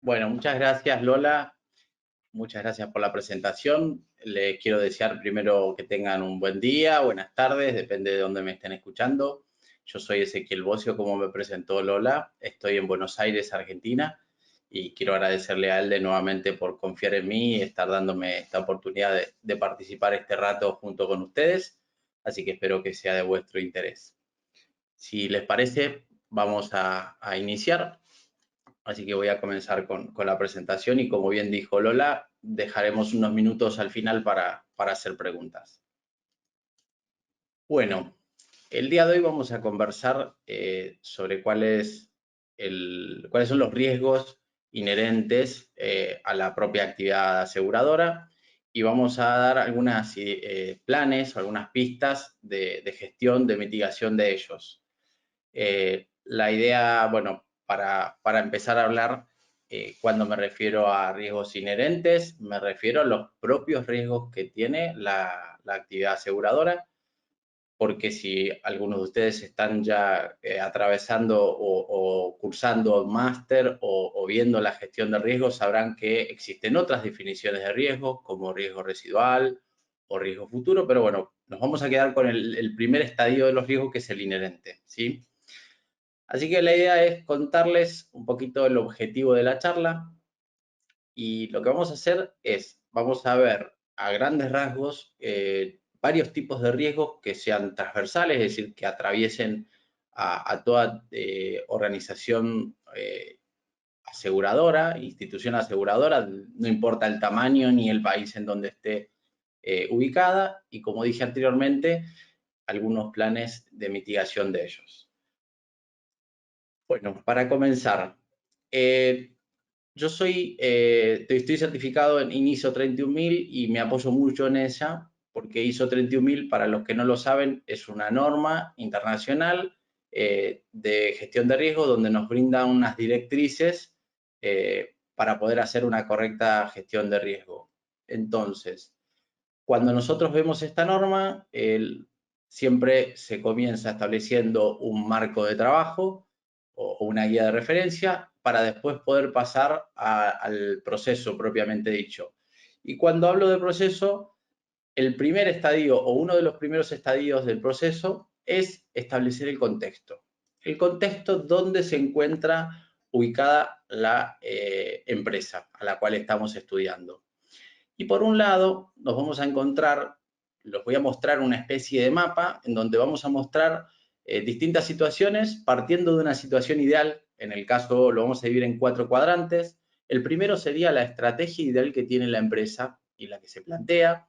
Bueno, muchas gracias Lola, muchas gracias por la presentación. Les quiero desear primero que tengan un buen día, buenas tardes, depende de dónde me estén escuchando. Yo soy Ezequiel Bocio, como me presentó Lola, estoy en Buenos Aires, Argentina, y quiero agradecerle a él nuevamente por confiar en mí y estar dándome esta oportunidad de participar este rato junto con ustedes, así que espero que sea de vuestro interés. Si les parece, vamos a iniciar. Así que voy a comenzar con la presentación y como bien dijo Lola, dejaremos unos minutos al final para hacer preguntas. Bueno, el día de hoy vamos a conversar sobre cuáles son los riesgos inherentes a la propia actividad aseguradora y vamos a dar algunos planes o algunas pistas de gestión, de mitigación de ellos. La idea, bueno, para empezar a hablar, cuando me refiero a riesgos inherentes, me refiero a los propios riesgos que tiene la actividad aseguradora, porque si algunos de ustedes están ya atravesando o cursando máster o viendo la gestión de riesgos, sabrán que existen otras definiciones de riesgos, como riesgo residual o riesgo futuro, pero bueno, nos vamos a quedar con el primer estadio de los riesgos, que es el inherente, ¿sí? Así que la idea es contarles un poquito el objetivo de la charla y lo que vamos a hacer es, vamos a ver a grandes rasgos varios tipos de riesgos que sean transversales, es decir, que atraviesen a toda organización aseguradora, institución aseguradora, no importa el tamaño ni el país en donde esté ubicada, y como dije anteriormente, algunos planes de mitigación de ellos. Bueno, para comenzar, yo estoy certificado en ISO 31000 y me apoyo mucho en ella, porque ISO 31000, para los que no lo saben, es una norma internacional de gestión de riesgo donde nos brinda unas directrices para poder hacer una correcta gestión de riesgo. Entonces, cuando nosotros vemos esta norma, siempre se comienza estableciendo un marco de trabajo o una guía de referencia para después poder pasar al proceso propiamente dicho. Y cuando hablo de proceso, el primer estadio o uno de los primeros estadios del proceso es establecer el contexto. El contexto donde se encuentra ubicada la empresa a la cual estamos estudiando. Y por un lado, nos vamos a encontrar, los voy a mostrar una especie de mapa en donde vamos a mostrar distintas situaciones partiendo de una situación ideal. En el caso lo vamos a dividir en 4 cuadrantes. El primero sería la estrategia ideal que tiene la empresa y la que se plantea,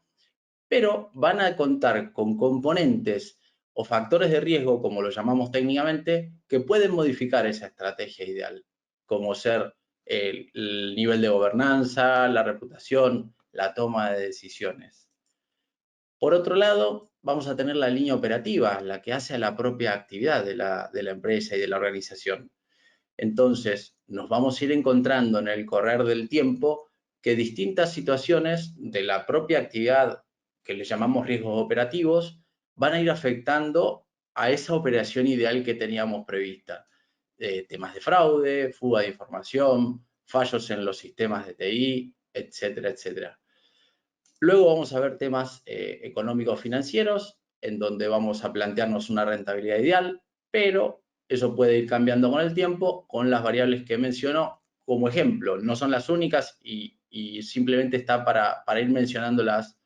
pero van a contar con componentes o factores de riesgo, como lo llamamos técnicamente, que pueden modificar esa estrategia ideal, como ser el nivel de gobernanza, la reputación, la toma de decisiones. Por otro lado, vamos a tener la línea operativa, la que hace a la propia actividad de la empresa y de la organización. Entonces, nos vamos a ir encontrando en el correr del tiempo que distintas situaciones de la propia actividad, que le llamamos riesgos operativos, van a ir afectando a esa operación ideal que teníamos prevista. Temas de fraude, fuga de información, fallos en los sistemas de TI, etcétera, etcétera. Luego vamos a ver temas económicos financieros, en donde vamos a plantearnos una rentabilidad ideal, pero eso puede ir cambiando con el tiempo, con las variables que menciono como ejemplo. No son las únicas y simplemente está para ir mencionándolas.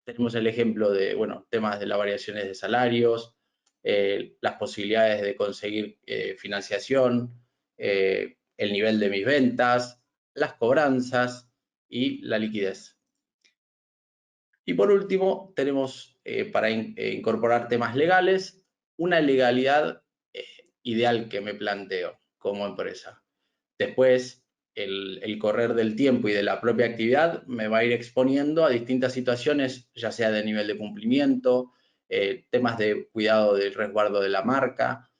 Tenemos el ejemplo de, bueno, temas de las variaciones de salarios, las posibilidades de conseguir financiación, el nivel de mis ventas, las cobranzas y la liquidez. Y por último, tenemos para incorporar temas legales, una legalidad ideal que me planteo como empresa. Después, el correr del tiempo y de la propia actividad me va a ir exponiendo a distintas situaciones, ya sea de nivel de cumplimiento, temas de cuidado del resguardo de la marca.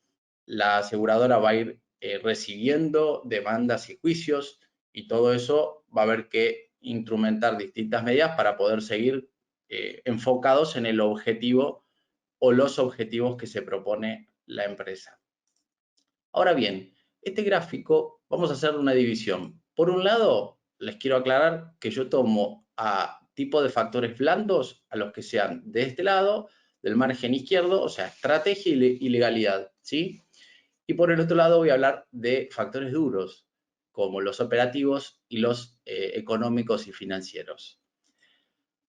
La aseguradora va a ir recibiendo demandas y juicios y todo eso va a haber que instrumentar distintas medidas para poder seguir enfocados en el objetivo o los objetivos que se propone la empresa. Ahora bien, este gráfico vamos a hacer una división. Por un lado, les quiero aclarar que yo tomo a tipo de factores blandos a los que sean de este lado, del margen izquierdo, o sea, estrategia y legalidad, ¿sí? Y por el otro lado voy a hablar de factores duros, como los operativos y los económicos y financieros.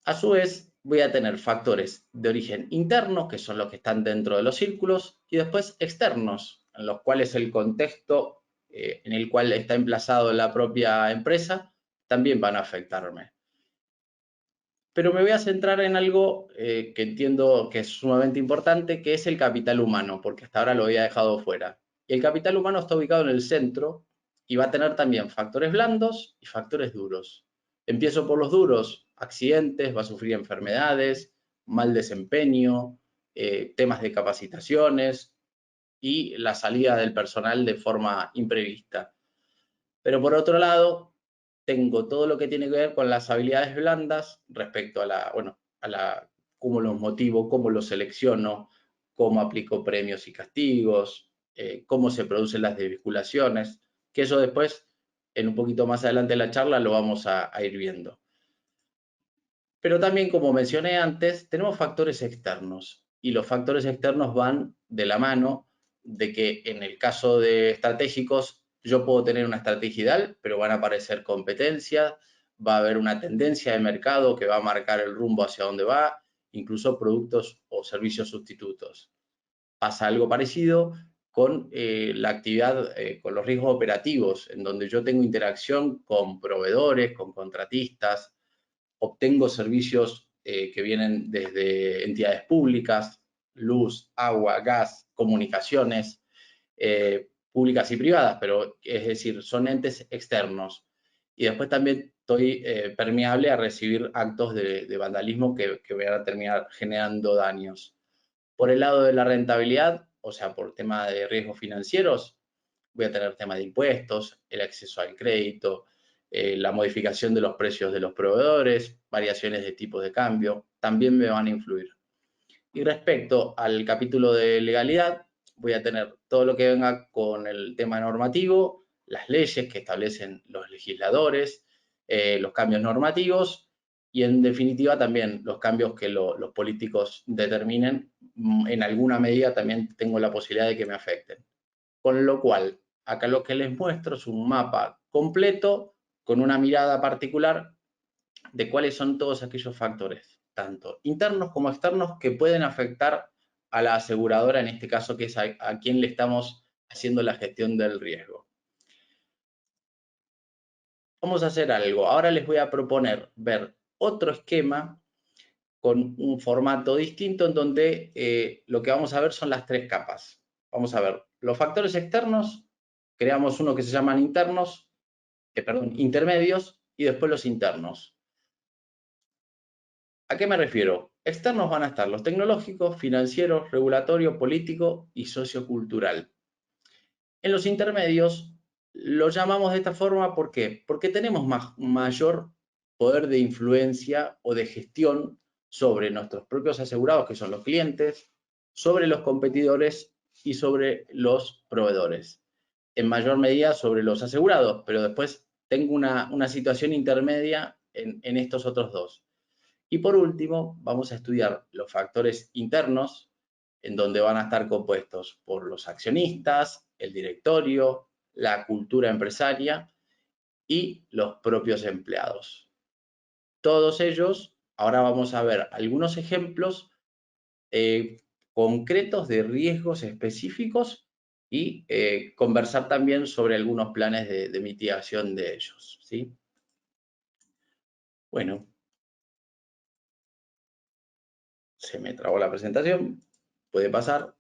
A su vez, voy a tener factores de origen interno, que son los que están dentro de los círculos, y después externos, en los cuales el contexto en el cual está emplazado la propia empresa también van a afectarme. Pero me voy a centrar en algo que entiendo que es sumamente importante, que es el capital humano, porque hasta ahora lo había dejado fuera. Y el capital humano está ubicado en el centro y va a tener también factores blandos y factores duros. Empiezo por los duros: accidentes, va a sufrir enfermedades, mal desempeño, temas de capacitaciones y la salida del personal de forma imprevista. Pero por otro lado, tengo todo lo que tiene que ver con las habilidades blandas respecto a cómo los motivo, cómo los selecciono, cómo aplico premios y castigos, cómo se producen las desvinculaciones, que eso después, en un poquito más adelante de la charla, lo vamos a ir viendo. Pero también, como mencioné antes, tenemos factores externos, y los factores externos van de la mano de que en el caso de estratégicos yo puedo tener una estrategia ideal, pero van a aparecer competencias, va a haber una tendencia de mercado que va a marcar el rumbo hacia dónde va, incluso productos o servicios sustitutos. Pasa algo parecido con la actividad, con los riesgos operativos, en donde yo tengo interacción con proveedores, con contratistas, obtengo servicios que vienen desde entidades públicas, luz, agua, gas, comunicaciones, públicas y privadas, pero es decir, son entes externos. Y después también estoy permeable a recibir actos de vandalismo que van a terminar generando daños. Por el lado de la rentabilidad, o sea, por tema de riesgos financieros, voy a tener tema de impuestos, el acceso al crédito, la modificación de los precios de los proveedores, variaciones de tipos de cambio, también me van a influir. Y respecto al capítulo de legalidad, voy a tener todo lo que venga con el tema normativo, las leyes que establecen los legisladores, los cambios normativos y, en definitiva, también los cambios que los políticos determinen. En alguna medida también tengo la posibilidad de que me afecten. Con lo cual, acá lo que les muestro es un mapa completo con una mirada particular de cuáles son todos aquellos factores, tanto internos como externos, que pueden afectar a la aseguradora, en este caso, que es a quien le estamos haciendo la gestión del riesgo. Vamos a hacer algo. Ahora les voy a proponer ver otro esquema con un formato distinto, en donde lo que vamos a ver son las tres capas. Vamos a ver los factores externos, creamos uno que se llaman intermedios, y después los internos. ¿A qué me refiero? Externos van a estar los tecnológicos, financieros, regulatorio, político y sociocultural. En los intermedios lo llamamos de esta forma, ¿por qué? Porque tenemos mayor poder de influencia o de gestión sobre nuestros propios asegurados, que son los clientes, sobre los competidores y sobre los proveedores. En mayor medida sobre los asegurados, pero después tengo una situación intermedia en estos otros dos. Y por último, vamos a estudiar los factores internos, en donde van a estar compuestos por los accionistas, el directorio, la cultura empresaria y los propios empleados. Todos ellos, ahora vamos a ver algunos ejemplos concretos de riesgos específicos y conversar también sobre algunos planes de mitigación de ellos, ¿sí? Bueno, se me trabó la presentación. Puede pasar.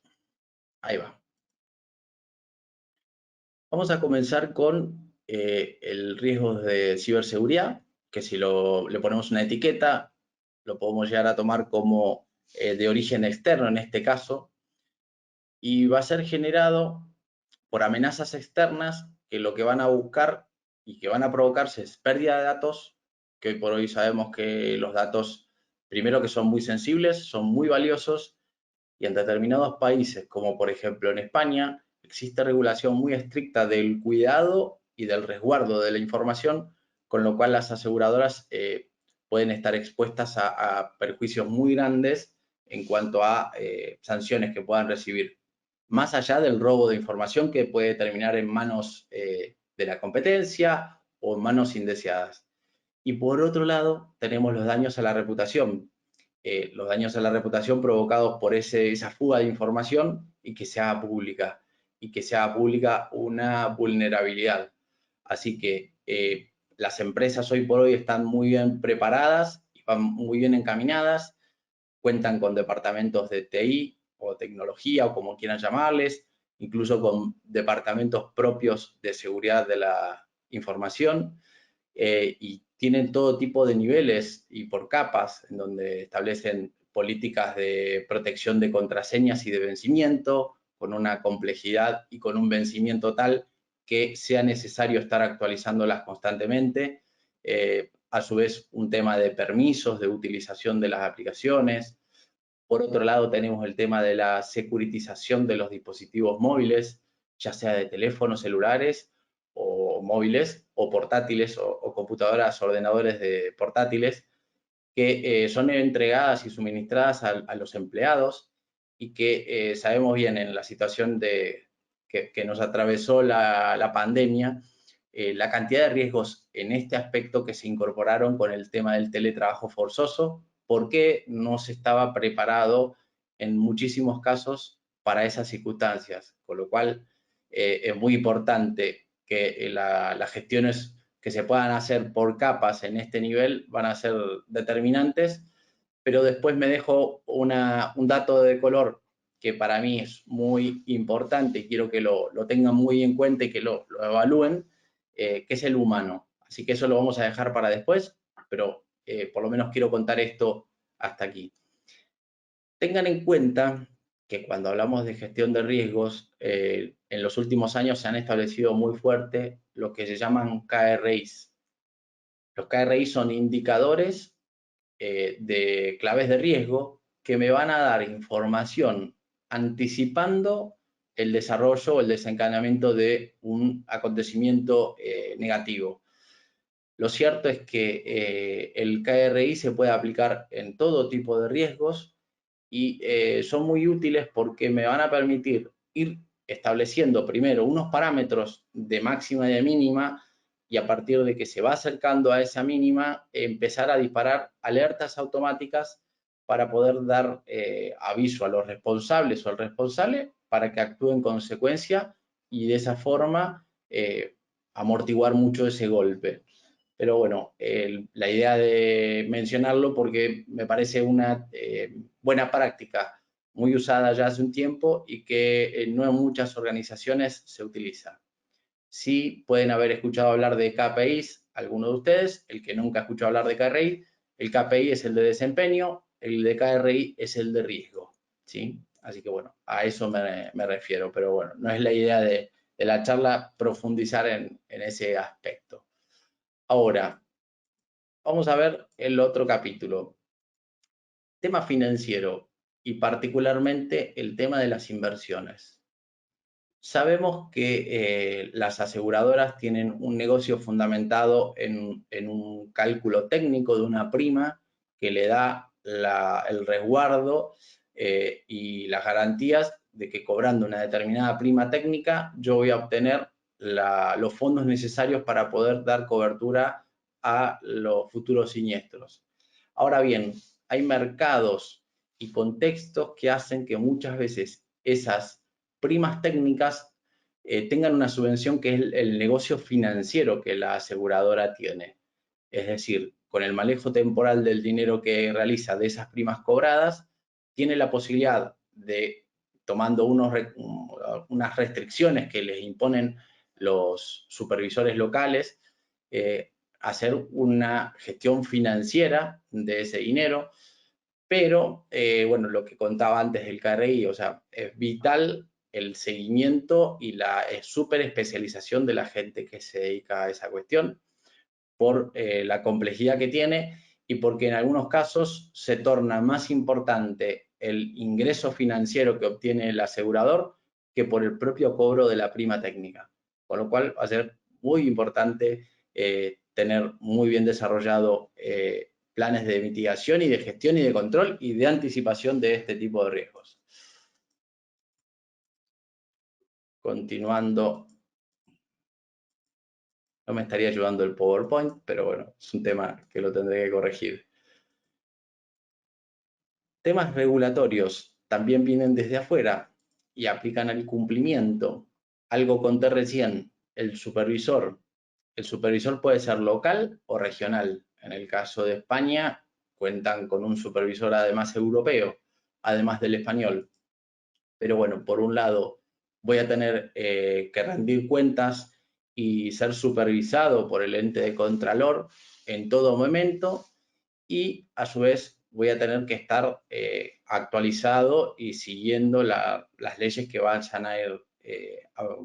Ahí va. Vamos a comenzar con el riesgo de ciberseguridad, que si le ponemos una etiqueta, lo podemos llegar a tomar como de origen externo en este caso, y va a ser generado por amenazas externas que lo que van a buscar y que van a provocarse es pérdida de datos, que hoy por hoy sabemos que los datos, primero, que son muy sensibles, son muy valiosos, y en determinados países, como por ejemplo en España, existe regulación muy estricta del cuidado y del resguardo de la información, con lo cual las aseguradoras pueden estar expuestas a perjuicios muy grandes en cuanto a sanciones que puedan recibir, más allá del robo de información que puede terminar en manos de la competencia o en manos indeseadas. Y por otro lado, tenemos los daños a la reputación. Los daños a la reputación provocados por esa fuga de información y que se haga pública, y que se haga pública una vulnerabilidad. Así que las empresas hoy por hoy están muy bien preparadas y van muy bien encaminadas, cuentan con departamentos de TI o tecnología o como quieran llamarles, incluso con departamentos propios de seguridad de la información, y tienen todo tipo de niveles y por capas, en donde establecen políticas de protección de contraseñas y de vencimiento, con una complejidad y con un vencimiento tal que sea necesario estar actualizándolas constantemente. A su vez, un tema de permisos de utilización de las aplicaciones. Por otro lado, tenemos el tema de la securitización de los dispositivos móviles, ya sea de teléfonos celulares o móviles o portátiles o computadoras, ordenadores de portátiles, que son entregadas y suministradas a los empleados y que sabemos bien en la situación que nos atravesó la pandemia, la cantidad de riesgos en este aspecto que se incorporaron con el tema del teletrabajo forzoso, porque no se estaba preparado en muchísimos casos para esas circunstancias, con lo cual es muy importante que las gestiones que se puedan hacer por capas en este nivel van a ser determinantes, pero después me dejo un dato de color que para mí es muy importante y quiero que lo tengan muy en cuenta y que lo evalúen, que es el humano. Así que eso lo vamos a dejar para después, pero por lo menos quiero contar esto hasta aquí. Tengan en cuenta que cuando hablamos de gestión de riesgos, en los últimos años se han establecido muy fuerte lo que se llaman KRIs. Los KRIs son indicadores de claves de riesgo que me van a dar información anticipando el desarrollo o el desencadenamiento de un acontecimiento negativo. Lo cierto es que el KRI se puede aplicar en todo tipo de riesgos y son muy útiles porque me van a permitir ir estableciendo primero unos parámetros de máxima y de mínima, y a partir de que se va acercando a esa mínima, empezar a disparar alertas automáticas para poder dar aviso a los responsables o al responsable para que actúe en consecuencia y de esa forma amortiguar mucho ese golpe. Pero bueno, la idea de mencionarlo porque me parece una buena práctica muy usada ya hace un tiempo y que no en muchas organizaciones se utiliza. Sí pueden haber escuchado hablar de KPIs, algunos de ustedes, el que nunca ha escuchado hablar de KRI, el KPI es el de desempeño, el de KRI es el de riesgo, ¿sí? Así que bueno, a eso me refiero, pero bueno, no es la idea de la charla profundizar en ese aspecto. Ahora, vamos a ver el otro capítulo. Tema financiero y particularmente el tema de las inversiones. Sabemos que las aseguradoras tienen un negocio fundamentado en un cálculo técnico de una prima que le da el resguardo y las garantías de que cobrando una determinada prima técnica yo voy a obtener los fondos necesarios para poder dar cobertura a los futuros siniestros. Ahora bien, hay mercados y contextos que hacen que muchas veces esas primas técnicas tengan una subvención que es el negocio financiero que la aseguradora tiene. Es decir, con el manejo temporal del dinero que realiza de esas primas cobradas, tiene la posibilidad de, tomando unas restricciones que les imponen los supervisores locales, hacer una gestión financiera de ese dinero, pero bueno, lo que contaba antes del KRI, o sea, es vital el seguimiento y la súper especialización de la gente que se dedica a esa cuestión por la complejidad que tiene y porque en algunos casos se torna más importante el ingreso financiero que obtiene el asegurador que por el propio cobro de la prima técnica. Con lo cual va a ser muy importante tener muy bien desarrollado planes de mitigación y de gestión y de control y de anticipación de este tipo de riesgos. Continuando, no me estaría ayudando el PowerPoint, pero bueno, es un tema que lo tendré que corregir. Temas regulatorios también vienen desde afuera y aplican el cumplimiento. Algo conté recién, el supervisor. El supervisor puede ser local o regional. En el caso de España, cuentan con un supervisor además europeo, además del español. Pero bueno, por un lado, voy a tener que rendir cuentas y ser supervisado por el ente de contralor en todo momento y a su vez voy a tener que estar actualizado y siguiendo las leyes que vayan a ir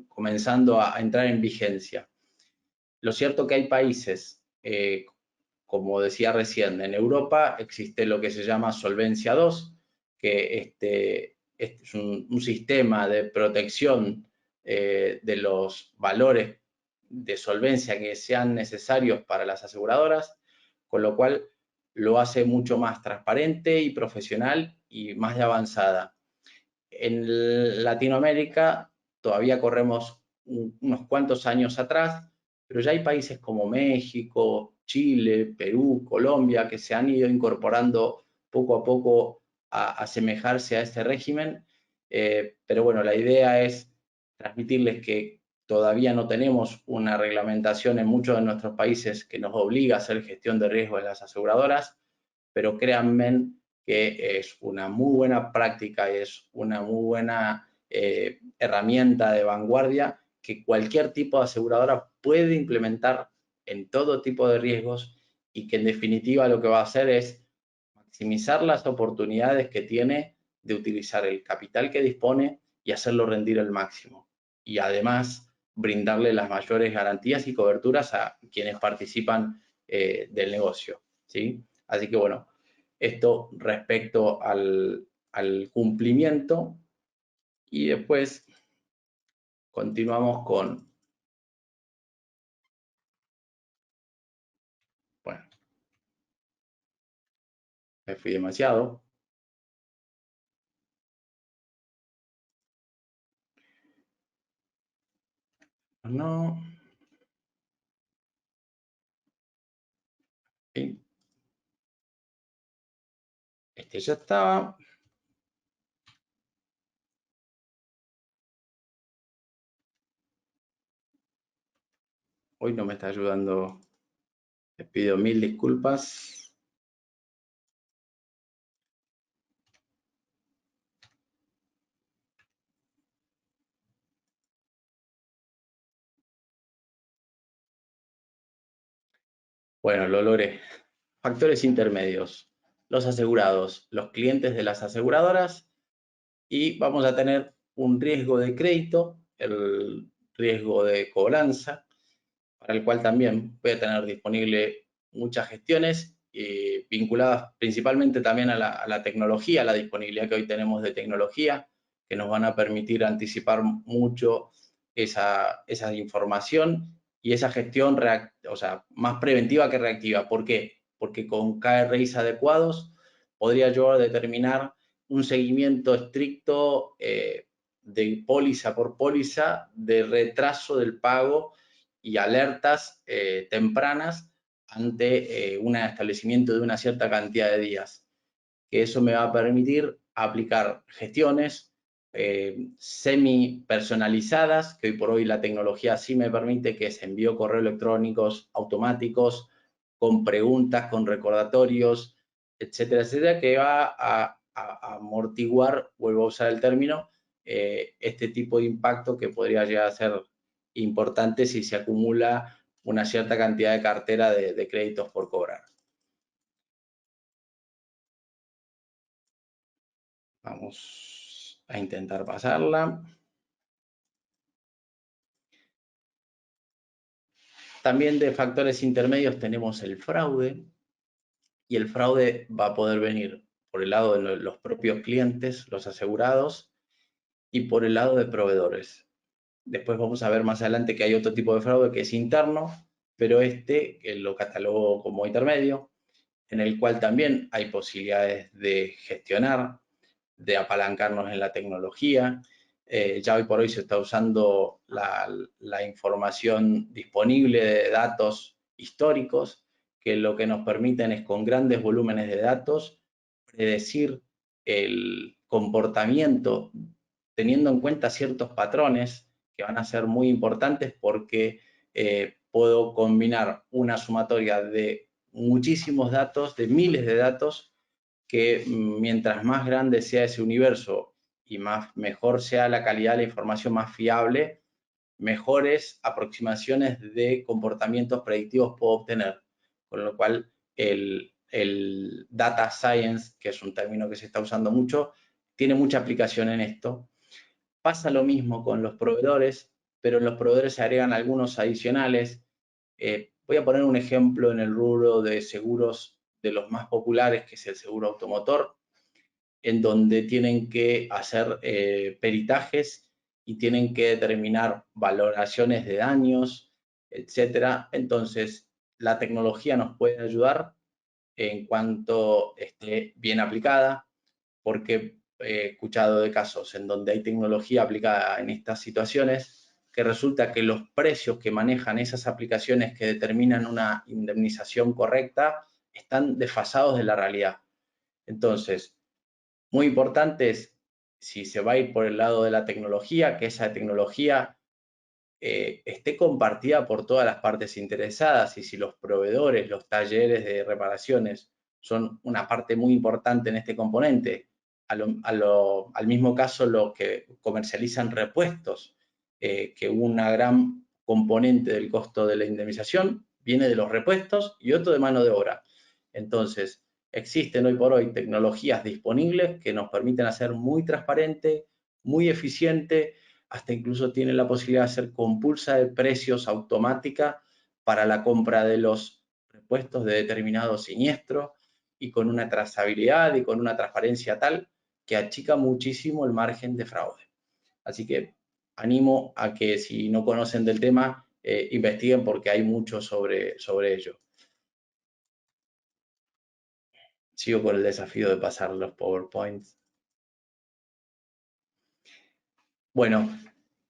comenzando a entrar en vigencia. Lo cierto que hay países, como decía recién, en Europa existe lo que se llama Solvencia II, que este es un sistema de protección de los valores de solvencia que sean necesarios para las aseguradoras, con lo cual lo hace mucho más transparente y profesional y más de avanzada. En Latinoamérica todavía corremos unos cuantos años atrás, pero ya hay países como México, Chile, Perú, Colombia, que se han ido incorporando poco a poco a asemejarse a este régimen. Pero bueno, la idea es transmitirles que todavía no tenemos una reglamentación en muchos de nuestros países que nos obliga a hacer gestión de riesgo en las aseguradoras, pero créanme que es una muy buena práctica y es una muy buena herramienta de vanguardia que cualquier tipo de aseguradora puede implementar en todo tipo de riesgos y que en definitiva lo que va a hacer es maximizar las oportunidades que tiene de utilizar el capital que dispone y hacerlo rendir al máximo. Y además brindarle las mayores garantías y coberturas a quienes participan del negocio, ¿sí? Así que bueno, esto respecto al cumplimiento y después continuamos con, bueno, me fui demasiado. No, este ya estaba. Hoy no me está ayudando. Les pido mil disculpas. Bueno, lo logré. Factores intermedios. Los asegurados, los clientes de las aseguradoras y vamos a tener un riesgo de crédito, el riesgo de cobranza, para el cual también voy a tener disponible muchas gestiones vinculadas principalmente también a la tecnología, a la disponibilidad que hoy tenemos de tecnología, que nos van a permitir anticipar mucho esa información y esa gestión, o sea, más preventiva que reactiva. ¿Por qué? Porque con KRIs adecuados podría yo determinar un seguimiento estricto de póliza por póliza de retraso del pago y alertas tempranas ante un establecimiento de una cierta cantidad de días. Que eso me va a permitir aplicar gestiones semi personalizadas, que hoy por hoy la tecnología sí me permite, que es envío correos electrónicos automáticos con preguntas, con recordatorios, etcétera, etcétera, que va a amortiguar, vuelvo a usar el término, este tipo de impacto que podría llegar a ser importante si se acumula una cierta cantidad de cartera de créditos por cobrar. Vamos a intentar pasarla. También de factores intermedios tenemos el fraude, y el fraude va a poder venir por el lado de los propios clientes, los asegurados, y por el lado de proveedores. Después vamos a ver más adelante que hay otro tipo de fraude que es interno, pero que lo catalogo como intermedio, en el cual también hay posibilidades de gestionar, de apalancarnos en la tecnología. Ya hoy por hoy se está usando la información disponible de datos históricos, que lo que nos permiten es con grandes volúmenes de datos predecir el comportamiento teniendo en cuenta ciertos patrones que van a ser muy importantes porque puedo combinar una sumatoria de muchísimos datos, de miles de datos, que mientras más grande sea ese universo y mejor sea la calidad de la información, más fiable, mejores aproximaciones de comportamientos predictivos puedo obtener. Con lo cual, el data science, que es un término que se está usando mucho, tiene mucha aplicación en esto. Pasa lo mismo con los proveedores, pero en los proveedores se agregan algunos adicionales. Voy a poner un ejemplo en el rubro de seguros de los más populares, que es el seguro automotor, en donde tienen que hacer peritajes y tienen que determinar valoraciones de daños, etcétera. Entonces, la tecnología nos puede ayudar en cuanto esté bien aplicada, porque he escuchado de casos en donde hay tecnología aplicada en estas situaciones que resulta que los precios que manejan esas aplicaciones que determinan una indemnización correcta están desfasados de la realidad. Entonces, muy importante es, si se va a ir por el lado de la tecnología, que esa tecnología esté compartida por todas las partes interesadas, y si los proveedores, los talleres de reparaciones son una parte muy importante en este componente, al mismo caso los que comercializan repuestos, que una gran componente del costo de la indemnización viene de los repuestos y otro de mano de obra. Entonces, existen hoy por hoy tecnologías disponibles que nos permiten hacer muy transparente, muy eficiente, hasta incluso tiene la posibilidad de hacer compulsa de precios automática para la compra de los repuestos de determinado siniestro, y con una trazabilidad y con una transparencia tal que achica muchísimo el margen de fraude. Así que animo a que, si no conocen del tema, investiguen, porque hay mucho sobre ello. Sigo con el desafío de pasar los PowerPoints. Bueno,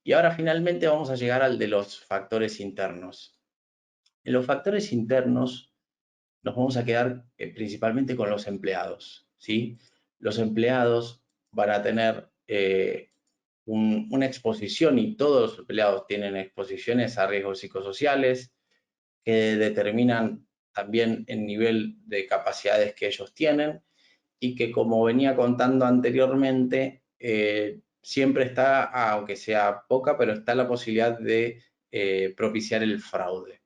y ahora finalmente vamos a llegar al de los factores internos. En los factores internos nos vamos a quedar principalmente con los empleados, ¿sí? Los empleados van a tener una exposición, y todos los empleados tienen exposiciones a riesgos psicosociales que determinan también el nivel de capacidades que ellos tienen, y que, como venía contando anteriormente, siempre está, aunque sea poca, pero está la posibilidad de propiciar el fraude.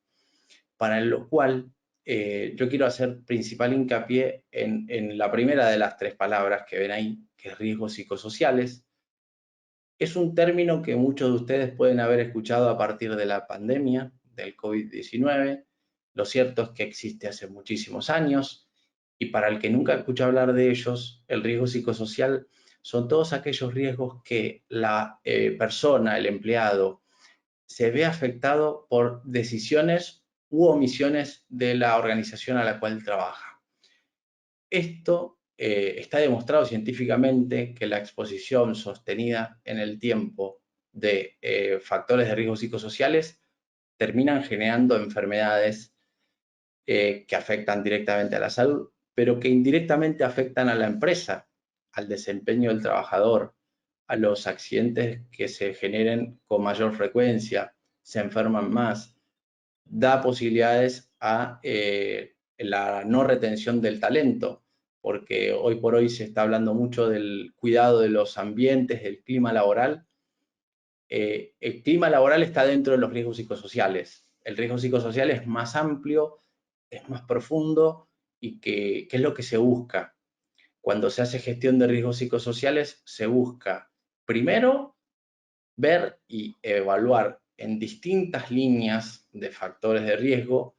Para lo cual, yo quiero hacer principal hincapié en la primera de las tres palabras que ven ahí, que es riesgos psicosociales. Es un término que muchos de ustedes pueden haber escuchado a partir de la pandemia del COVID-19. Lo cierto es que existe hace muchísimos años, y para el que nunca escuchó hablar de ellos, el riesgo psicosocial son todos aquellos riesgos que la persona, el empleado, se ve afectado por decisiones u omisiones de la organización a la cual trabaja. Esto está demostrado científicamente, que la exposición sostenida en el tiempo de factores de riesgo psicosociales terminan generando enfermedades que afectan directamente a la salud, pero que indirectamente afectan a la empresa, al desempeño del trabajador, a los accidentes que se generen con mayor frecuencia, se enferman más, da posibilidades a la no retención del talento, porque hoy por hoy se está hablando mucho del cuidado de los ambientes, del clima laboral. El clima laboral está dentro de los riesgos psicosociales. El riesgo psicosocial es más amplio, es más profundo, y ¿qué es lo que se busca? Cuando se hace gestión de riesgos psicosociales, se busca primero ver y evaluar en distintas líneas de factores de riesgo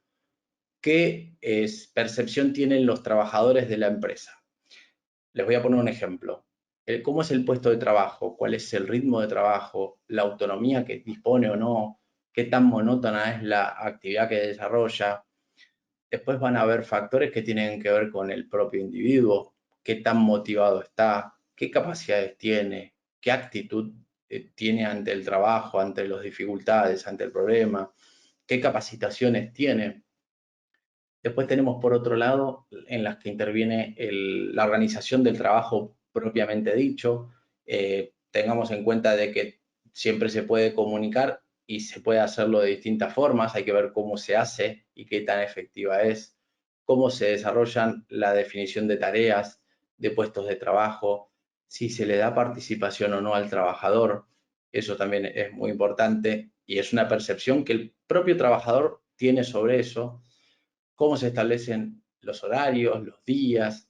qué percepción tienen los trabajadores de la empresa. Les voy a poner un ejemplo. cómo es el puesto de trabajo, cuál es el ritmo de trabajo, la autonomía que dispone o no, qué tan monótona es la actividad que desarrolla. Después van a haber factores que tienen que ver con el propio individuo, qué tan motivado está, qué capacidades tiene, qué actitud tiene ante el trabajo, ante las dificultades, ante el problema, qué capacitaciones tiene. Después tenemos por otro lado en las que interviene la organización del trabajo propiamente dicho. Tengamos en cuenta de que siempre se puede comunicar y se puede hacerlo de distintas formas. Hay que ver cómo se hace y qué tan efectiva es, cómo se desarrollan la definición de tareas, de puestos de trabajo, si se le da participación o no al trabajador. Eso también es muy importante y es una percepción que el propio trabajador tiene sobre eso, cómo se establecen los horarios, los días.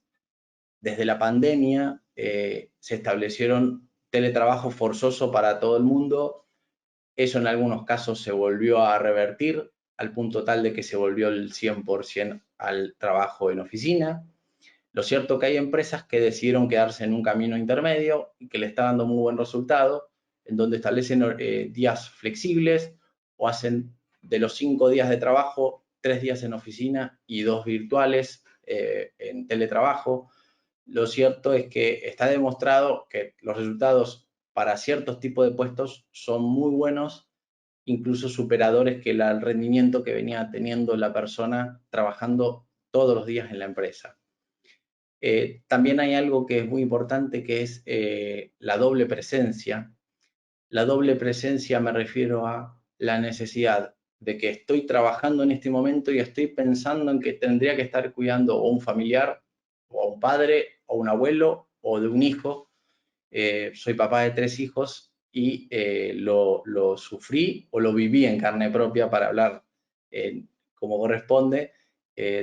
Desde la pandemia se establecieron teletrabajo forzoso para todo el mundo. Eso en algunos casos se volvió a revertir al punto tal de que se volvió el 100% al trabajo en oficina. Lo cierto es que hay empresas que decidieron quedarse en un camino intermedio y que le está dando muy buen resultado, en donde establecen días flexibles o hacen de los 5 días de trabajo, 3 días en oficina y 2 virtuales en teletrabajo. Lo cierto es que está demostrado que los resultados para ciertos tipos de puestos son muy buenos, incluso superadores que el rendimiento que venía teniendo la persona trabajando todos los días en la empresa. También hay algo que es muy importante, que es la doble presencia. La doble presencia me refiero a la necesidad de que estoy trabajando en este momento y estoy pensando en que tendría que estar cuidando a un familiar, o a un padre, o a un abuelo, o de un hijo. Soy papá de 3 hijos y lo sufrí o lo viví en carne propia, para hablar como corresponde,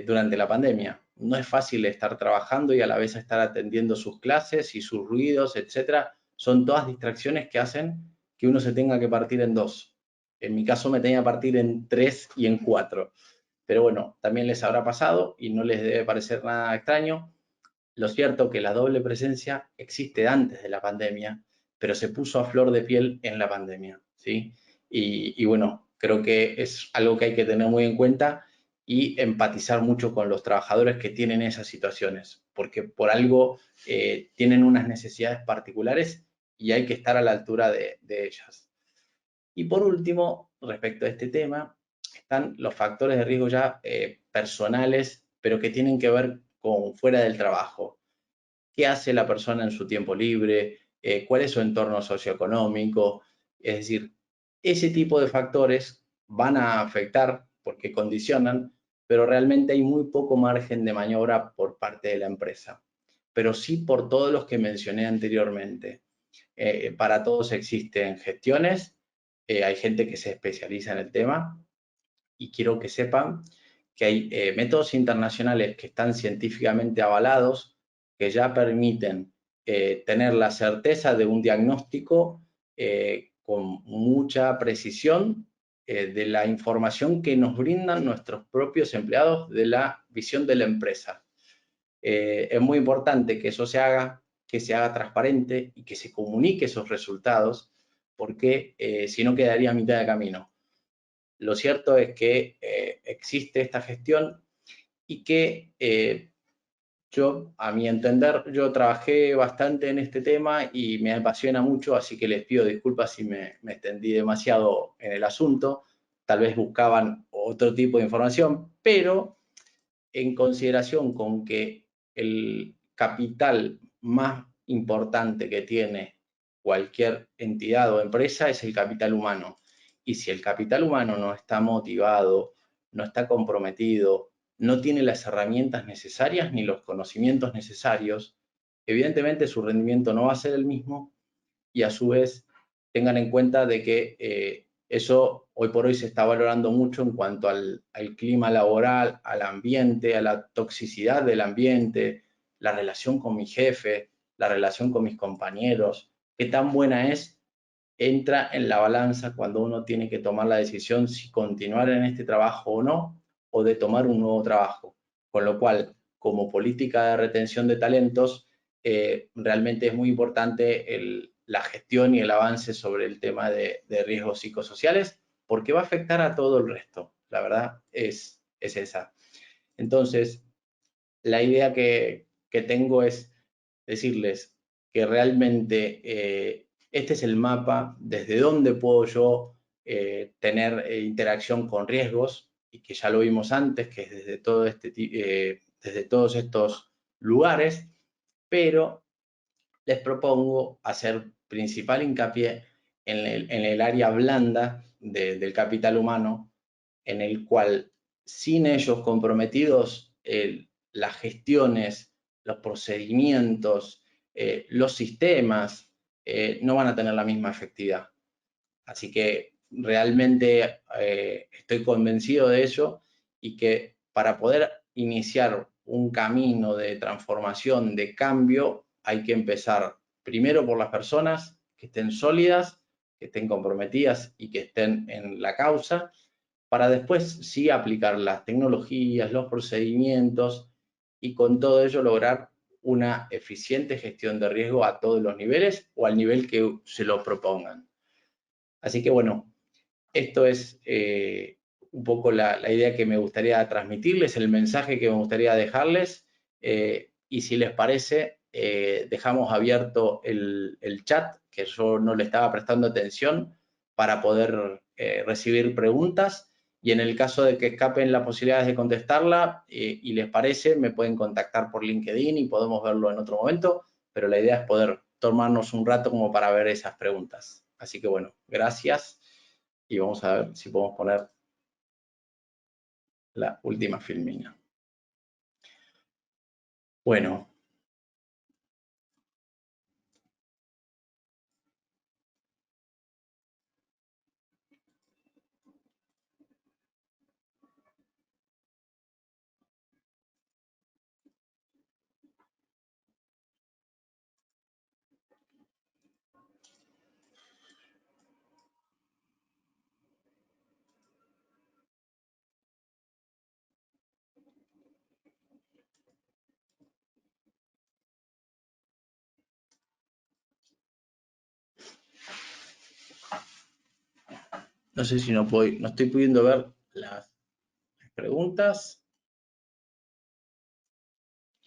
durante la pandemia. No es fácil estar trabajando y a la vez estar atendiendo sus clases y sus ruidos, etcétera. Son todas distracciones que hacen que uno se tenga que partir en dos. En mi caso me tenía que partir en 3 y en 4. Pero bueno, también les habrá pasado y no les debe parecer nada extraño. Lo cierto es que la doble presencia existe antes de la pandemia, pero se puso a flor de piel en la pandemia, ¿sí? Y bueno, creo que es algo que hay que tener muy en cuenta y empatizar mucho con los trabajadores que tienen esas situaciones, porque por algo tienen unas necesidades particulares y hay que estar a la altura de ellas. Y por último, respecto a este tema, están los factores de riesgo ya personales, pero que tienen que ver con fuera del trabajo. ¿Qué hace la persona en su tiempo libre? ¿Cuál es su entorno socioeconómico? Es decir, ese tipo de factores van a afectar porque condicionan, pero realmente hay muy poco margen de maniobra por parte de la empresa. Pero sí por todos los que mencioné anteriormente. Para todos existen gestiones, hay gente que se especializa en el tema y quiero que sepan que hay métodos internacionales que están científicamente avalados, que ya permiten tener la certeza de un diagnóstico con mucha precisión de la información que nos brindan nuestros propios empleados de la visión de la empresa. Es muy importante que eso se haga, que se haga transparente y que se comunique esos resultados, porque si no quedaría a mitad de camino. Lo cierto es que existe esta gestión y que yo, a mi entender, yo trabajé bastante en este tema y me apasiona mucho, así que les pido disculpas si me extendí demasiado en el asunto. Tal vez buscaban otro tipo de información, pero en consideración con que el capital más importante que tiene cualquier entidad o empresa es el capital humano. Y si el capital humano no está motivado, no está comprometido, no tiene las herramientas necesarias ni los conocimientos necesarios, evidentemente su rendimiento no va a ser el mismo y a su vez tengan en cuenta de que eso hoy por hoy se está valorando mucho en cuanto al clima laboral, al ambiente, a la toxicidad del ambiente, la relación con mi jefe, la relación con mis compañeros, qué tan buena es, entra en la balanza cuando uno tiene que tomar la decisión si continuar en este trabajo o no, o de tomar un nuevo trabajo. Con lo cual, como política de retención de talentos, realmente es muy importante la gestión y el avance sobre el tema de riesgos psicosociales, porque va a afectar a todo el resto. La verdad es esa. Entonces, la idea que tengo es decirles que realmente este es el mapa desde donde puedo yo tener interacción con riesgos, y que ya lo vimos antes, que es desde todos estos lugares, pero les propongo hacer principal hincapié en el área blanda del capital humano, en el cual sin ellos comprometidos, las gestiones, los procedimientos, los sistemas, no van a tener la misma efectividad. Así que realmente estoy convencido de ello, y que para poder iniciar un camino de transformación, de cambio, hay que empezar primero por las personas que estén sólidas, que estén comprometidas y que estén en la causa, para después sí aplicar las tecnologías, los procedimientos, y con todo ello lograr una eficiente gestión de riesgo a todos los niveles o al nivel que se lo propongan. Así que bueno, esto es un poco la idea que me gustaría transmitirles, el mensaje que me gustaría dejarles, y si les parece, dejamos abierto el chat, que yo no le estaba prestando atención, para poder recibir preguntas, y en el caso de que escapen las posibilidades de contestarla y les parece, me pueden contactar por LinkedIn y podemos verlo en otro momento, pero la idea es poder tomarnos un rato como para ver esas preguntas. Así que bueno, gracias. Y vamos a ver si podemos poner la última filmina. Bueno, no sé si no estoy pudiendo ver las preguntas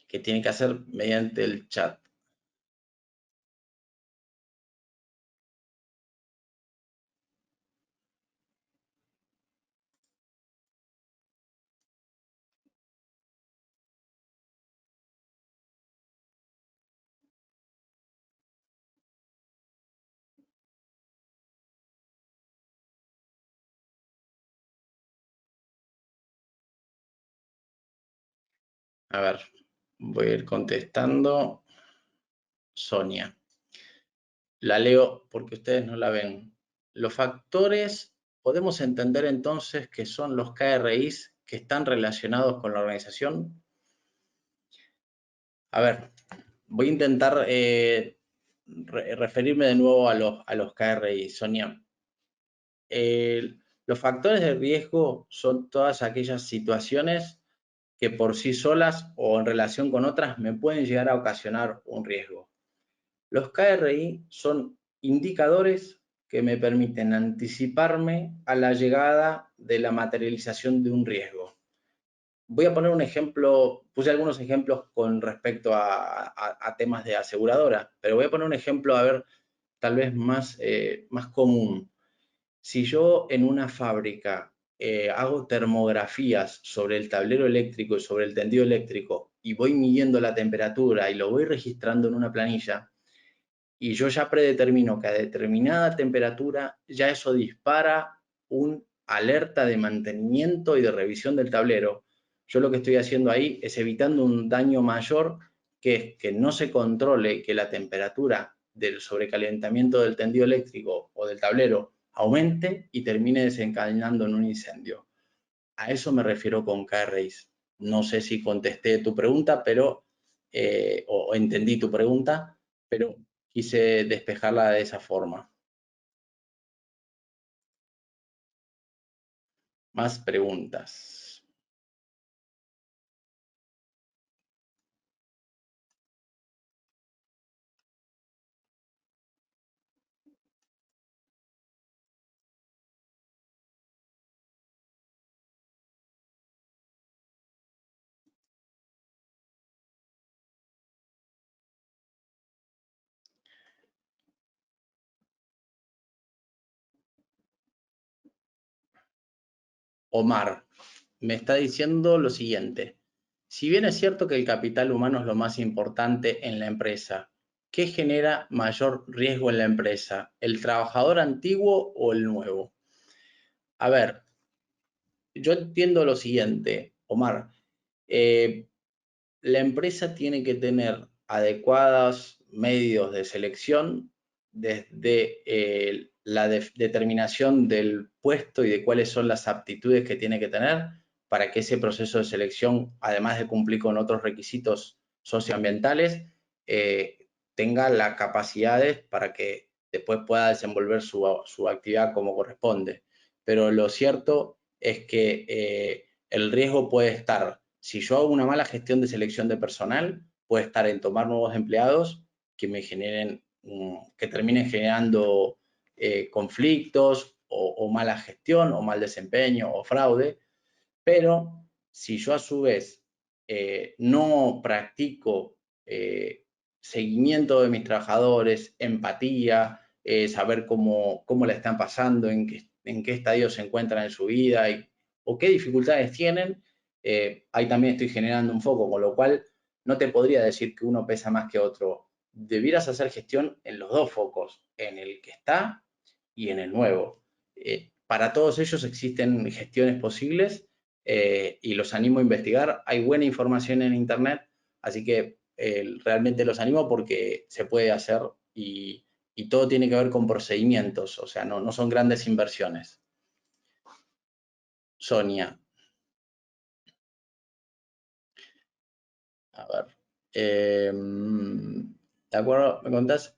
que tienen que hacer mediante el chat. A ver, voy a ir contestando. Sonia. La leo porque ustedes no la ven. Los factores, podemos entender entonces que son los KRIs que están relacionados con la organización. A ver, voy a intentar referirme de nuevo a los KRIs, Sonia. Los factores de riesgo son todas aquellas situaciones que por sí solas o en relación con otras me pueden llegar a ocasionar un riesgo. Los KRI son indicadores que me permiten anticiparme a la llegada de la materialización de un riesgo. Voy a poner un ejemplo, puse algunos ejemplos con respecto a temas de aseguradora, pero voy a poner un ejemplo, a ver, tal vez más común. Si yo en una fábrica hago termografías sobre el tablero eléctrico y sobre el tendido eléctrico, y voy midiendo la temperatura y lo voy registrando en una planilla, y yo ya predetermino que a determinada temperatura ya eso dispara un alerta de mantenimiento y de revisión del tablero, yo lo que estoy haciendo ahí es evitando un daño mayor, que es que no se controle que la temperatura del sobrecalentamiento del tendido eléctrico o del tablero aumente y termine desencadenando en un incendio. A eso me refiero con KRIs. No sé si contesté tu pregunta, pero o entendí tu pregunta, pero quise despejarla de esa forma. Más preguntas. Omar me está diciendo lo siguiente. Si bien es cierto que el capital humano es lo más importante en la empresa, ¿qué genera mayor riesgo en la empresa? ¿El trabajador antiguo o el nuevo? A ver, yo entiendo lo siguiente, Omar. Eh, la empresa tiene que tener adecuados medios de selección desde la determinación del puesto y de cuáles son las aptitudes que tiene que tener para que ese proceso de selección, además de cumplir con otros requisitos socioambientales, tenga las capacidades para que después pueda desenvolver su actividad como corresponde. Pero lo cierto es que el riesgo puede estar, si yo hago una mala gestión de selección de personal, puede estar en tomar nuevos empleados que me generen, que terminen generando conflictos o mala gestión o mal desempeño o fraude, pero si yo a su vez no practico seguimiento de mis trabajadores, empatía, saber cómo la están pasando, en qué estadio se encuentran en su vida o qué dificultades tienen, ahí también estoy generando un foco, con lo cual no te podría decir que uno pesa más que otro. Debieras hacer gestión en los dos focos, en el que está y en el nuevo. Para todos ellos existen gestiones posibles y los animo a investigar. Hay buena información en Internet, así que realmente los animo porque se puede hacer y todo tiene que ver con procedimientos, o sea, no son grandes inversiones. Sonia, a ver, ¿de acuerdo? ¿Me contás?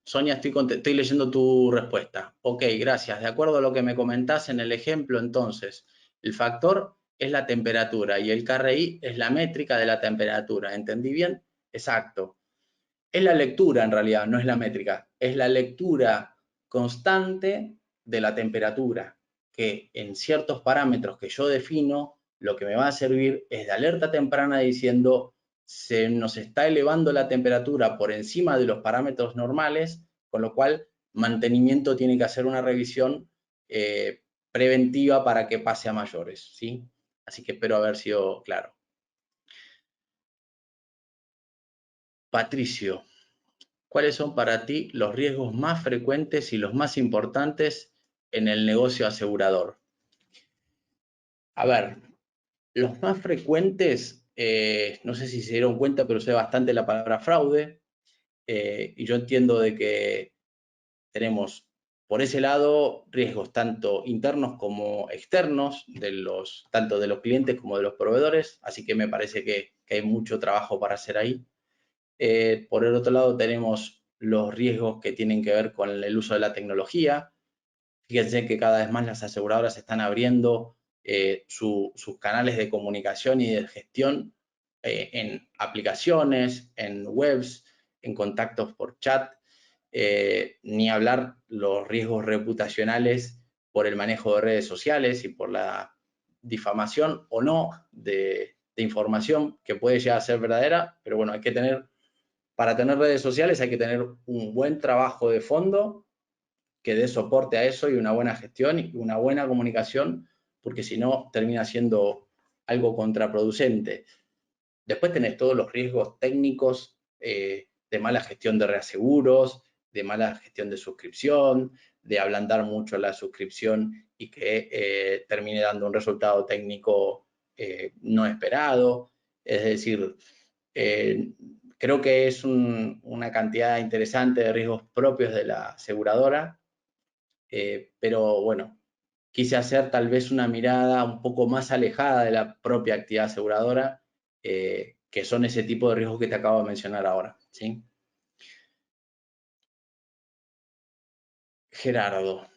Sonia, estoy leyendo tu respuesta. Ok, gracias. De acuerdo a lo que me comentás en el ejemplo, entonces, el factor es la temperatura y el KRI es la métrica de la temperatura. ¿Entendí bien? Exacto. Es la lectura en realidad, no es la métrica. Es la lectura constante de la temperatura, que en ciertos parámetros que yo defino, lo que me va a servir es de alerta temprana diciendo se nos está elevando la temperatura por encima de los parámetros normales, con lo cual mantenimiento tiene que hacer una revisión preventiva para que pase a mayores, ¿sí? Así que espero haber sido claro. Patricio, ¿cuáles son para ti los riesgos más frecuentes y los más importantes en el negocio asegurador? A ver, los más frecuentes, no sé si se dieron cuenta, pero usé bastante la palabra fraude, y yo entiendo de que tenemos por ese lado riesgos tanto internos como externos, tanto de los clientes como de los proveedores, así que me parece que hay mucho trabajo para hacer ahí. Por el otro lado tenemos los riesgos que tienen que ver con el uso de la tecnología. Fíjense que cada vez más las aseguradoras están abriendo sus canales de comunicación y de gestión en aplicaciones, en webs, en contactos por chat, ni hablar los riesgos reputacionales por el manejo de redes sociales y por la difamación o no de información que puede llegar a ser verdadera, pero bueno, para tener redes sociales hay que tener un buen trabajo de fondo que dé soporte a eso y una buena gestión y una buena comunicación, porque si no termina siendo algo contraproducente. Después tenés todos los riesgos técnicos de mala gestión de reaseguros, de mala gestión de suscripción, de ablandar mucho la suscripción y que termine dando un resultado técnico no esperado. Es decir, eh, creo que es una cantidad interesante de riesgos propios de la aseguradora, pero bueno, quise hacer tal vez una mirada un poco más alejada de la propia actividad aseguradora, que son ese tipo de riesgos que te acabo de mencionar ahora, ¿sí? Gerardo.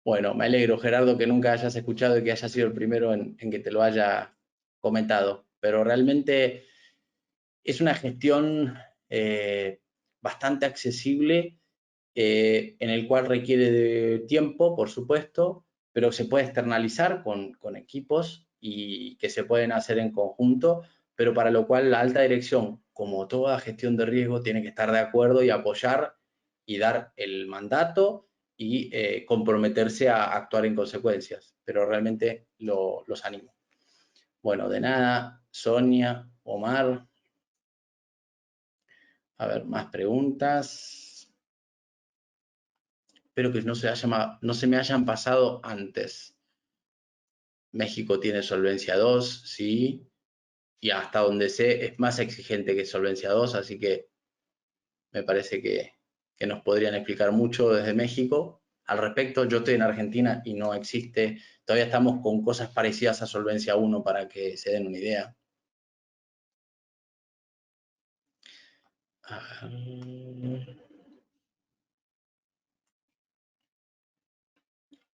Bueno, me alegro, Gerardo, que nunca hayas escuchado y que hayas sido el primero en que te lo haya comentado, pero realmente es una gestión bastante accesible, en el cual requiere de tiempo, por supuesto, pero se puede externalizar con equipos y que se pueden hacer en conjunto, pero para lo cual la alta dirección, como toda gestión de riesgo, tiene que estar de acuerdo y apoyar y dar el mandato y comprometerse a actuar en consecuencias, pero realmente los animo. Bueno, de nada, Sonia, Omar. A ver, más preguntas. Espero que no se me hayan pasado antes. México tiene solvencia 2, sí, y hasta donde sé es más exigente que solvencia 2, así que me parece que nos podrían explicar mucho desde México. Al respecto, yo estoy en Argentina y no existe, todavía estamos con cosas parecidas a solvencia 1 para que se den una idea.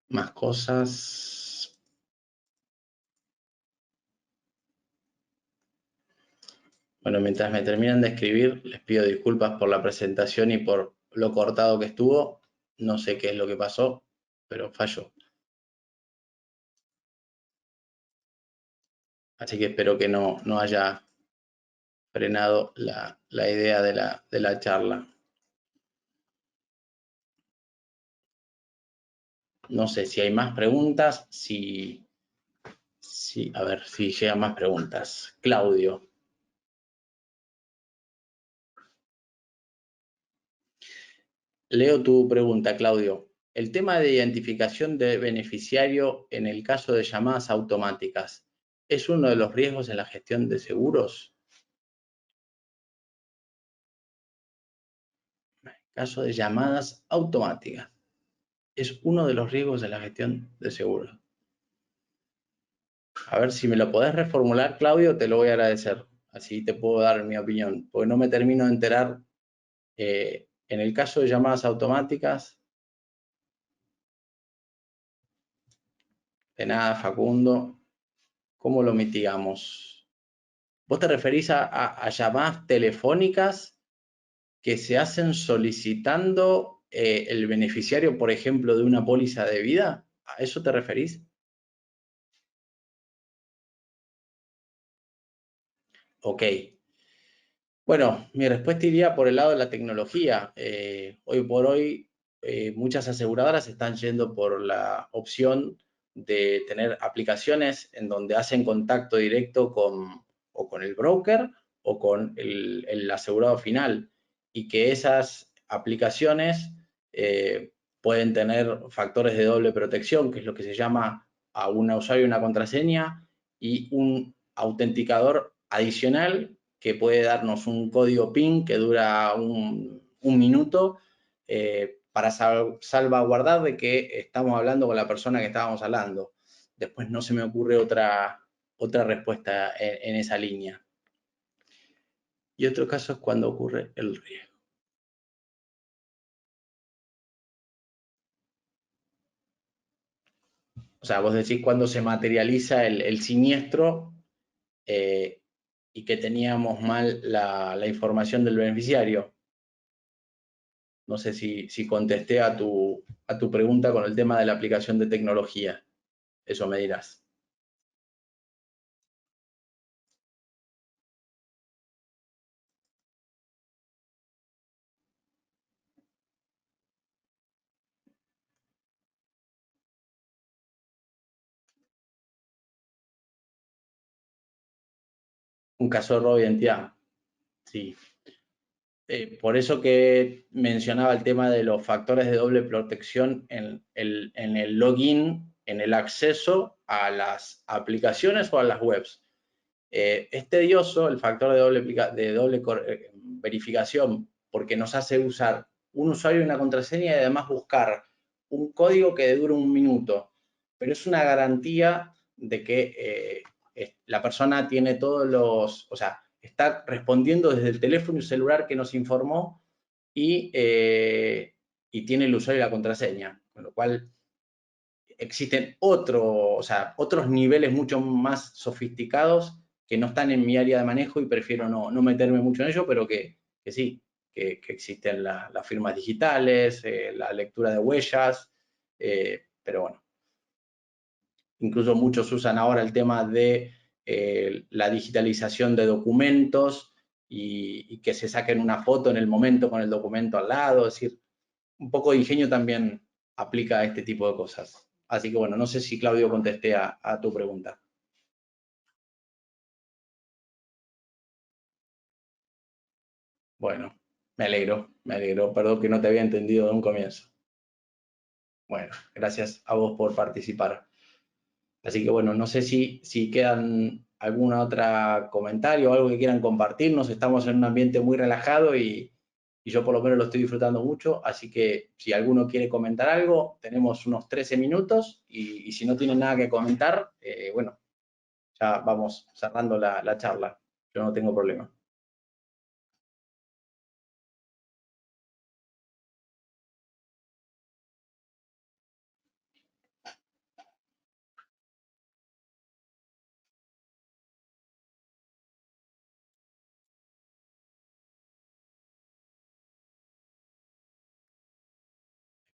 Más cosas. Bueno, mientras me terminan de escribir, les pido disculpas por la presentación y por lo cortado que estuvo. No sé qué es lo que pasó, pero falló. Así que espero que no haya frenado la idea de la charla. No sé si hay más preguntas, a ver si llegan más preguntas. Claudio. Leo tu pregunta, Claudio. El tema de identificación de beneficiario en el caso de llamadas automáticas, ¿es uno de los riesgos en la gestión de seguros? Caso de llamadas automáticas. Es uno de los riesgos de la gestión de seguros. A ver si me lo podés reformular, Claudio, te lo voy a agradecer. Así te puedo dar mi opinión, porque no me termino de enterar. En el caso de llamadas automáticas, de nada, Facundo, ¿cómo lo mitigamos? ¿Vos te referís a llamadas telefónicas que se hacen solicitando el beneficiario, por ejemplo, de una póliza de vida? ¿A eso te referís? Ok. Bueno, mi respuesta iría por el lado de la tecnología. Hoy por hoy, muchas aseguradoras están yendo por la opción de tener aplicaciones en donde hacen contacto directo o con el broker o con el asegurado final, y que esas aplicaciones pueden tener factores de doble protección, que es lo que se llama a un usuario una contraseña y un autenticador adicional que puede darnos un código PIN que dura un minuto para salvaguardar de que estamos hablando con la persona que estábamos hablando. Después no se me ocurre otra respuesta en esa línea. Y otro caso es cuando ocurre el riesgo. O sea, vos decís cuando se materializa el siniestro y que teníamos mal la información del beneficiario. No sé si contesté a tu pregunta con el tema de la aplicación de tecnología. Eso me dirás. Un caso de robo de identidad. Sí. Por eso que mencionaba el tema de los factores de doble protección en el login, en el acceso a las aplicaciones o a las webs. Es tedioso el factor de doble verificación porque nos hace usar un usuario y una contraseña y además buscar un código que dure un minuto. Pero es una garantía de que la persona tiene todos los, o sea, está respondiendo desde el teléfono y celular que nos informó y tiene el usuario y la contraseña. Con lo cual existen otros niveles mucho más sofisticados que no están en mi área de manejo y prefiero no meterme mucho en ello, pero que sí, que existen las firmas digitales, la lectura de huellas, pero bueno, incluso muchos usan ahora el tema de la digitalización de documentos y que se saquen una foto en el momento con el documento al lado, es decir, un poco de ingenio también aplica a este tipo de cosas. Así que bueno, no sé si Claudio contesté a tu pregunta. Bueno, me alegro, perdón que no te había entendido de un comienzo. Bueno, gracias a vos por participar. Así que bueno, no sé si quedan alguna otra comentario o algo que quieran compartirnos. Estamos en un ambiente muy relajado y yo por lo menos lo estoy disfrutando mucho. Así que si alguno quiere comentar algo, tenemos unos 13 minutos y si no tienen nada que comentar, bueno, ya vamos cerrando la charla. Yo no tengo problema.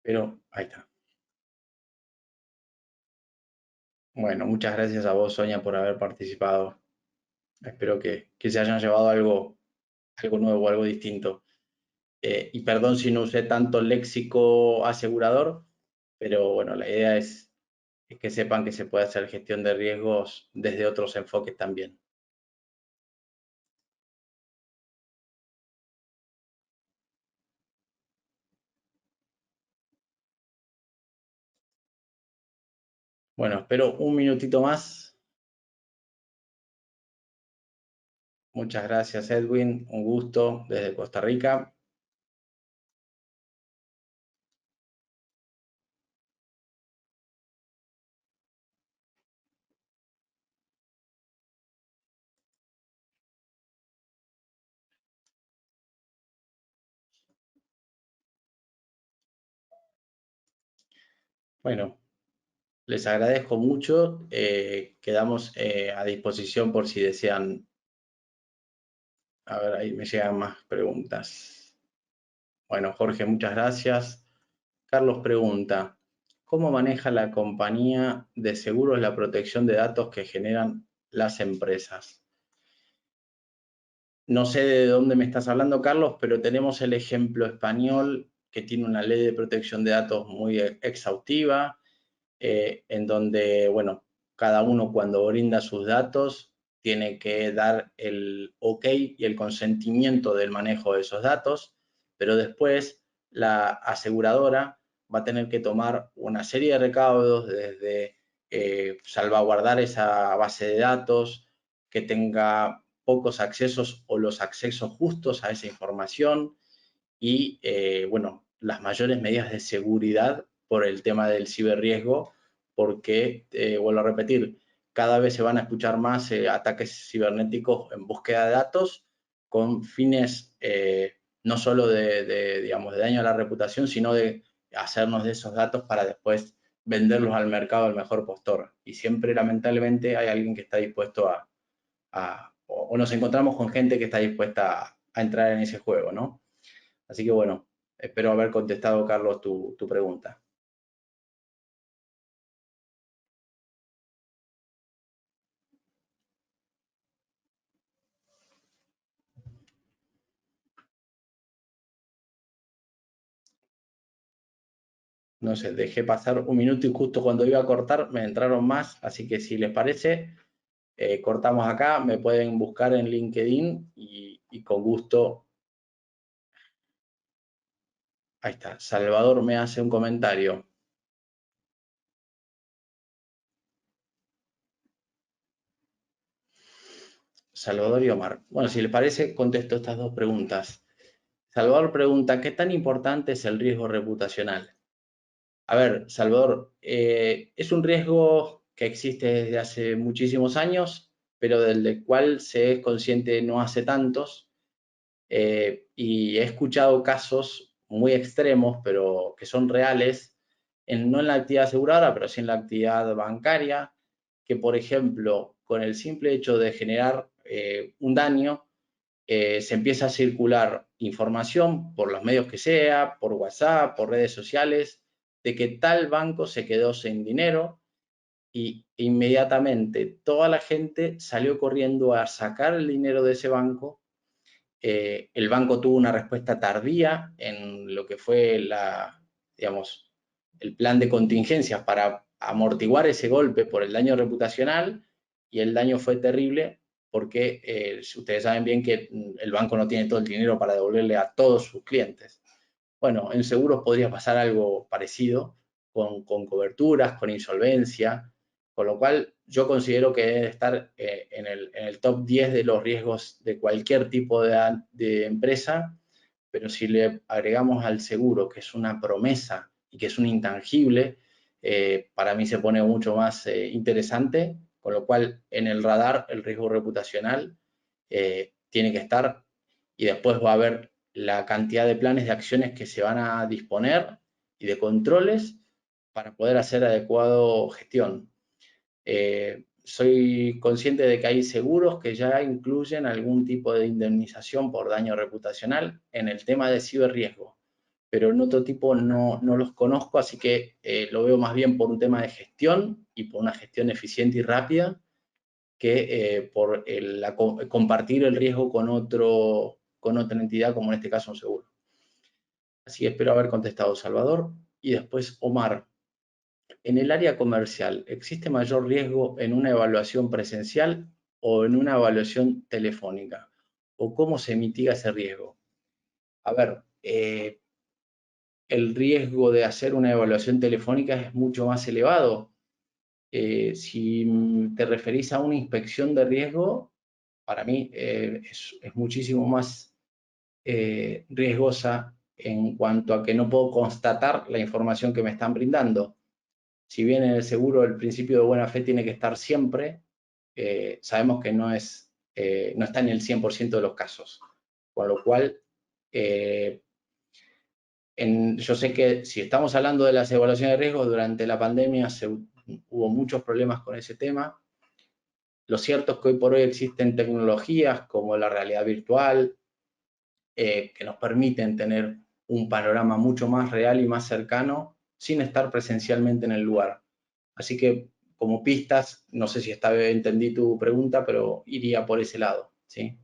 Pero ahí está. Bueno, muchas gracias a vos, Sonia, por haber participado. Espero que se hayan llevado algo nuevo, algo distinto. Y perdón si no usé tanto léxico asegurador, pero bueno, la idea es que sepan que se puede hacer gestión de riesgos desde otros enfoques también. Bueno, espero un minutito más. Muchas gracias, Edwin. Un gusto desde Costa Rica. Bueno, les agradezco mucho. Quedamos a disposición por si desean. A ver, ahí me llegan más preguntas. Bueno, Jorge, muchas gracias. Carlos pregunta, ¿cómo maneja la compañía de seguros la protección de datos que generan las empresas? No sé de dónde me estás hablando, Carlos, pero tenemos el ejemplo español que tiene una ley de protección de datos muy exhaustiva, en donde, bueno, cada uno cuando brinda sus datos tiene que dar el ok y el consentimiento del manejo de esos datos, pero después la aseguradora va a tener que tomar una serie de recaudos desde salvaguardar esa base de datos, que tenga pocos accesos o los accesos justos a esa información, y, bueno, las mayores medidas de seguridad por el tema del ciberriesgo, porque, vuelvo a repetir, cada vez se van a escuchar más ataques cibernéticos en búsqueda de datos con fines no solo digamos, de daño a la reputación, sino de hacernos de esos datos para después venderlos al mercado al mejor postor. Y siempre, lamentablemente, hay alguien que está dispuesto o nos encontramos con gente que está dispuesta a entrar en ese juego, ¿no? Así que bueno, espero haber contestado, Carlos, tu pregunta. No sé, dejé pasar un minuto y justo cuando iba a cortar me entraron más, así que si les parece, cortamos acá, me pueden buscar en LinkedIn y con gusto. Ahí está, Salvador me hace un comentario. Salvador y Omar. Bueno, si les parece, contesto estas dos preguntas. Salvador pregunta, ¿qué tan importante es el riesgo reputacional? A ver, Salvador, es un riesgo que existe desde hace muchísimos años, pero del cual se es consciente no hace tantos. Y he escuchado casos muy extremos, pero que son reales, no en la actividad aseguradora, pero sí en la actividad bancaria, que por ejemplo, con el simple hecho de generar un daño, se empieza a circular información por los medios que sea, por WhatsApp, por redes sociales, de que tal banco se quedó sin dinero y inmediatamente toda la gente salió corriendo a sacar el dinero de ese banco. El banco tuvo una respuesta tardía en lo que fue digamos, el plan de contingencias para amortiguar ese golpe por el daño reputacional, y el daño fue terrible porque ustedes saben bien que el banco no tiene todo el dinero para devolverle a todos sus clientes. Bueno, en seguros podría pasar algo parecido, con coberturas, con insolvencia, con lo cual yo considero que debe estar en el top 10 de los riesgos de cualquier tipo de empresa, pero si le agregamos al seguro, que es una promesa y que es un intangible, para mí se pone mucho más interesante, con lo cual en el radar el riesgo reputacional tiene que estar, y después va a haber la cantidad de planes de acciones que se van a disponer y de controles para poder hacer adecuado gestión. Soy consciente de que hay seguros que ya incluyen algún tipo de indemnización por daño reputacional en el tema de ciberriesgo, pero en otro tipo no los conozco, así que lo veo más bien por un tema de gestión y por una gestión eficiente y rápida que por compartir el riesgo con otra entidad, como en este caso un seguro. Así que espero haber contestado, Salvador. Y después, Omar, en el área comercial, ¿existe mayor riesgo en una evaluación presencial o en una evaluación telefónica? ¿O cómo se mitiga ese riesgo? A ver, el riesgo de hacer una evaluación telefónica es mucho más elevado. Si te referís a una inspección de riesgo, para mí es muchísimo más riesgosa en cuanto a que no puedo constatar la información que me están brindando. Si bien en el seguro el principio de buena fe tiene que estar siempre, sabemos que no está en el 100% de los casos. Con lo cual, yo sé que si estamos hablando de las evaluaciones de riesgo, durante la pandemia hubo muchos problemas con ese tema. Lo cierto es que hoy por hoy existen tecnologías como la realidad virtual, que nos permiten tener un panorama mucho más real y más cercano sin estar presencialmente en el lugar. Así que, como pistas, no sé si entendí tu pregunta, pero iría por ese lado, ¿sí?